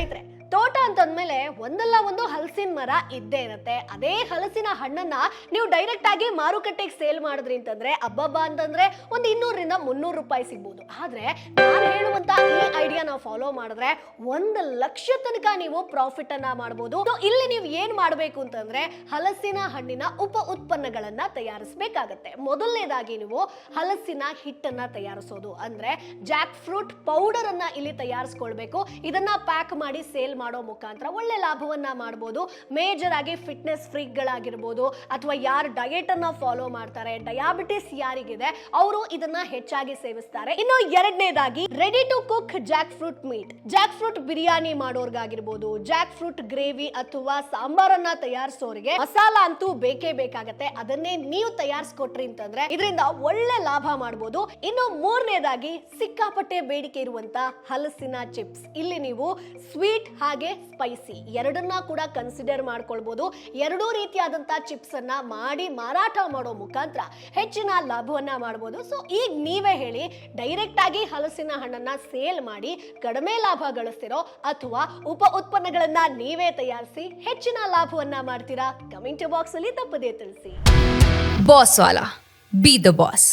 ಸ್ನೇಹಿತರೆ, ತೋಟ ಅಂತಂದ್ಮೇಲೆ ಒಂದಲ್ಲ ಒಂದು ಹಲಸಿನ ಮರ ಇದ್ದೇ ಇರುತ್ತೆ. ಅದೇ ಹಲಸಿನ ಹಣ್ಣನ್ನ ನೀವು ಡೈರೆಕ್ಟ್ ಆಗಿ ಮಾರುಕಟ್ಟೆಗೆ ಸೇಲ್ ಮಾಡಿದ್ರಿ ಅಂತಂದ್ರೆ ಅಬ್ಬಬ್ಬ ಅಂತಂದ್ರೆ ಒಂದು 200 ರಿಂದ 300 ರೂಪಾಯಿ ಸಿಗ್ಬೋದು. ಆದ್ರೆ ನಾನು ಹೇಳುವಂತ ಈ ಐಡಿಯಾ ನಾವು ಫಾಲೋ ಮಾಡಿದ್ರೆ 1 ಲಕ್ಷ ತನಕ ನೀವು ಪ್ರಾಫಿಟ್ ಅನ್ನ ಮಾಡಬಹುದು. ಇಲ್ಲಿ ನೀವು ಏನ್ ಮಾಡಬೇಕು ಅಂತಂದ್ರೆ ಹಲಸಿನ ಹಣ್ಣಿನ ಉಪ ಉತ್ಪನ್ನಗಳನ್ನ ತಯಾರಿಸಬೇಕಾಗತ್ತೆ. ಮೊದಲನೇದಾಗಿ ನೀವು ಹಲಸಿನ ಹಿಟ್ಟನ್ನ ತಯಾರಿಸೋದು ಅಂದ್ರೆ ಜಾಕ್ ಫ್ರೂಟ್ ಪೌಡರ್ ಅನ್ನ ಇಲ್ಲಿ ತಯಾರಿಸ್ಕೊಳ್ಬೇಕು. ಇದನ್ನ ಪ್ಯಾಕ್ ಮಾಡಿ ಸೇಲ್ ಮಾಡೋ ಮುಖಾಂತರ ಒಳ್ಳೆ ಲಾಭವನ್ನ ಮಾಡಬಹುದು. ಮೇಜರ್ ಆಗಿ ಫಿಟ್ನೆಸ್ ಫ್ರೀಕ್ ಗಳಾಗಿರ್ಬೋದು ಅಥವಾ ಯಾರು ಡಯಟ್ ಅನ್ನ ಫಾಲೋ ಮಾಡ್ತಾರೆ, ಡಯಾಬಿಟಿಸ್ ಯಾರಿಗಿದೆ ಅವರು ಇದನ್ನ ಹೆಚ್ಚಾಗಿ ಸೇವಿಸ್ತಾರೆ. ಇನ್ನು ಎರಡನೇದಾಗಿ ready to cook jackfruit meat. Jackfruit biryani ಮಾಡೋರ್ಗಾಗಿರ್ಬೋದು, ಜಾಕ್ ಫ್ರೂಟ್ ಗ್ರೇವಿ ಅಥವಾ ಸಾಂಬಾರನ್ನ ತಯಾರಿಸೋರಿಗೆ ಮಸಾಲ ಅಂತೂ ಬೇಕೇ ಬೇಕಾಗತ್ತೆ. ಅದನ್ನೇ ನೀವು ತಯಾರಿಸ್ಕೊಟ್ರಿ ಅಂತಂದ್ರೆ ಇದರಿಂದ ಒಳ್ಳೆ ಲಾಭ ಮಾಡಬಹುದು. ಇನ್ನು ಮೂರನೇದಾಗಿ ಸಿಕ್ಕಾಪಟ್ಟೆ ಬೇಡಿಕೆ ಇರುವಂತ ಹಲಸಿನ ಚಿಪ್ಸ್. ಇಲ್ಲಿ ನೀವು ಸ್ವೀಟ್ ಹಾಗೆ ಸ್ಪೈಸಿ ಎರಡನ್ನ ಕೂಡ ಕನ್ಸಿಡರ್ ಮಾಡ್ಕೊಳ್ಬಹುದು. ಎರಡೂ ರೀತಿಯಾದಂತಹ ಚಿಪ್ಸ್ ಅನ್ನ ಮಾಡಿ ಮಾರಾಟ ಮಾಡೋ ಮುಖಾಂತರ ಹೆಚ್ಚಿನ ಲಾಭವನ್ನ ಮಾಡಬಹುದು. ಸೊ ಈಗ ನೀವೇ ಹೇಳಿ, ಡೈರೆಕ್ಟ್ ಆಗಿ ಹಲಸಿನ ಹಣ್ಣನ್ನ ಸೇಲ್ ಮಾಡಿ ಕಡಿಮೆ ಲಾಭ ಗಳಿಸ್ತಿರೋ ಅಥವಾ ಉಪ ಉತ್ಪನ್ನಗಳನ್ನ ನೀವೇ ತಯಾರಿಸಿ ಹೆಚ್ಚಿನ ಲಾಭವನ್ನ ಮಾಡ್ತೀರಾ? ಕಮೆಂಟ್ ಬಾಕ್ಸ್ ಅಲ್ಲಿ ತಪ್ಪದೇ ತಿಳಿಸಿ. Boss Vala, B the boss.